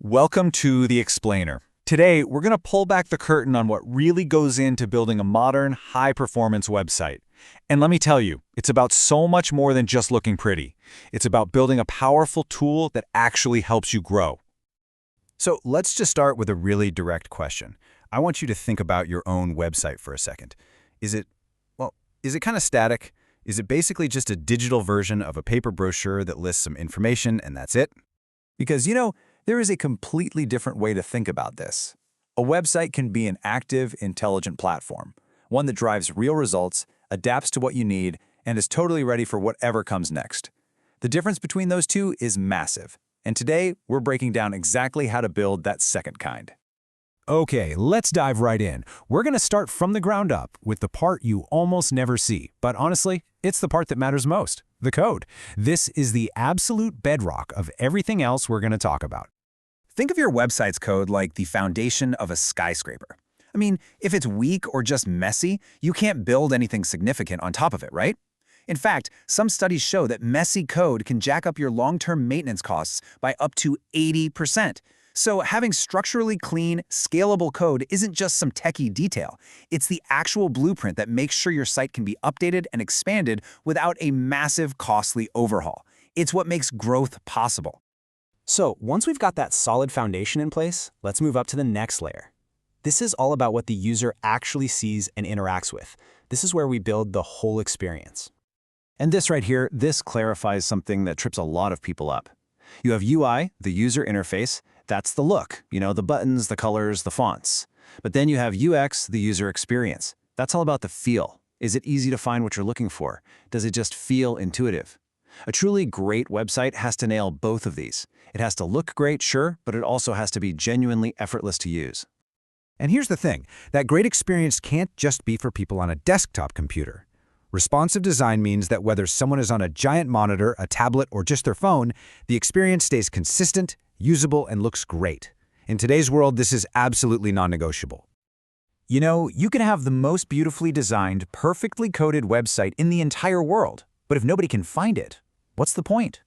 Welcome to The Explainer. Today, we're going to pull back the curtain on what really goes into building a modern, high-performance website. And let me tell you, it's about so much more than just looking pretty. It's about building a powerful tool that actually helps you grow. So let's just start with a really direct question. I want you to think about your own website for a second. Is it kind of static? Is it basically just a digital version of a paper brochure that lists some information and that's it? Because, there is a completely different way to think about this. A website can be an active, intelligent platform, one that drives real results, adapts to what you need, and is totally ready for whatever comes next. The difference between those two is massive, and today we're breaking down exactly how to build that second kind. Okay, let's dive right in. We're going to start from the ground up with the part you almost never see, but honestly, it's the part that matters most, the code. This is the absolute bedrock of everything else we're going to talk about. Think of your website's code like the foundation of a skyscraper. I mean, if it's weak or just messy, you can't build anything significant on top of it, right? In fact, some studies show that messy code can jack up your long-term maintenance costs by up to 80%. So having structurally clean, scalable code isn't just some techie detail. It's the actual blueprint that makes sure your site can be updated and expanded without a massive, costly overhaul. It's what makes growth possible. So once we've got that solid foundation in place, let's move up to the next layer. This is all about what the user actually sees and interacts with. This is where we build the whole experience. And this right here, this clarifies something that trips a lot of people up. You have UI, the user interface. That's the look, the buttons, the colors, the fonts. But then you have UX, the user experience. That's all about the feel. Is it easy to find what you're looking for? Does it just feel intuitive? A truly great website has to nail both of these. It has to look great, sure, but it also has to be genuinely effortless to use. And here's the thing, that great experience can't just be for people on a desktop computer. Responsive design means that whether someone is on a giant monitor, a tablet, or just their phone, the experience stays consistent, usable, and looks great. In today's world, this is absolutely non-negotiable. You can have the most beautifully designed, perfectly coded website in the entire world, but if nobody can find it, what's the point?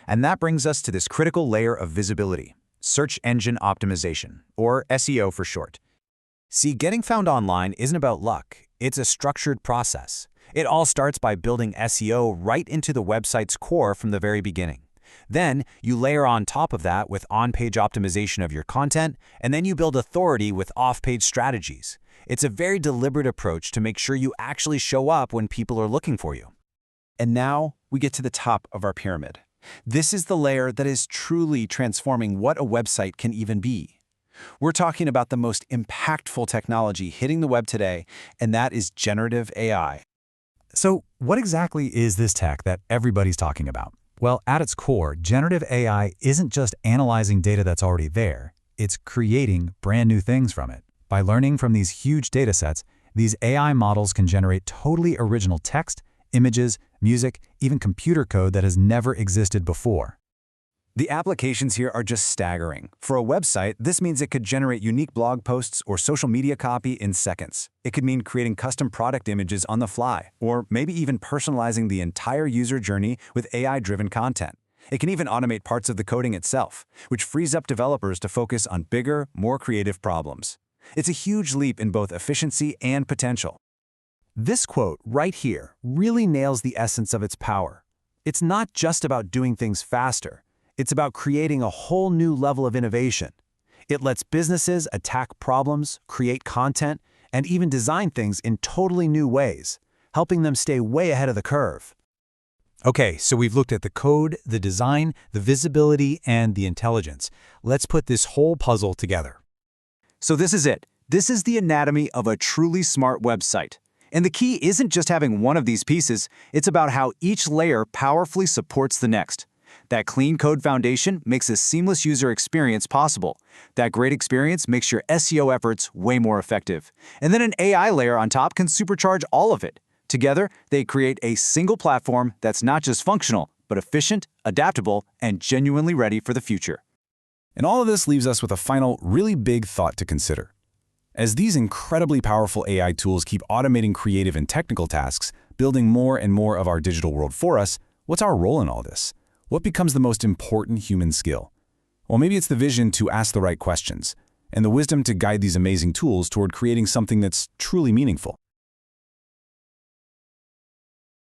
And that brings us to this critical layer of visibility, search engine optimization, or SEO for short. See, getting found online isn't about luck. It's a structured process. It all starts by building SEO right into the website's core from the very beginning. Then you layer on top of that with on-page optimization of your content, and then you build authority with off-page strategies. It's a very deliberate approach to make sure you actually show up when people are looking for you. And now we get to the top of our pyramid. This is the layer that is truly transforming what a website can even be. We're talking about the most impactful technology hitting the web today, and that is generative AI. So what exactly is this tech that everybody's talking about? Well, at its core, generative AI isn't just analyzing data that's already there. It's creating brand new things from it. By learning from these huge data sets, these AI models can generate totally original text, images, music, even computer code that has never existed before. The applications here are just staggering. For a website, this means it could generate unique blog posts or social media copy in seconds. It could mean creating custom product images on the fly, or maybe even personalizing the entire user journey with AI-driven content. It can even automate parts of the coding itself, which frees up developers to focus on bigger, more creative problems. It's a huge leap in both efficiency and potential. This quote right here really nails the essence of its power. It's not just about doing things faster. It's about creating a whole new level of innovation. It lets businesses attack problems, create content, and even design things in totally new ways, helping them stay way ahead of the curve. Okay, so we've looked at the code, the design, the visibility, and the intelligence. Let's put this whole puzzle together. So this is it. This is the anatomy of a truly smart website. And the key isn't just having one of these pieces, it's about how each layer powerfully supports the next. That clean code foundation makes a seamless user experience possible. That great experience makes your SEO efforts way more effective. And then an AI layer on top can supercharge all of it. Together, they create a single platform that's not just functional, but efficient, adaptable, and genuinely ready for the future. And all of this leaves us with a final, really big thought to consider. As these incredibly powerful AI tools keep automating creative and technical tasks, building more and more of our digital world for us, what's our role in all this? What becomes the most important human skill? Well, maybe it's the vision to ask the right questions, and the wisdom to guide these amazing tools toward creating something that's truly meaningful.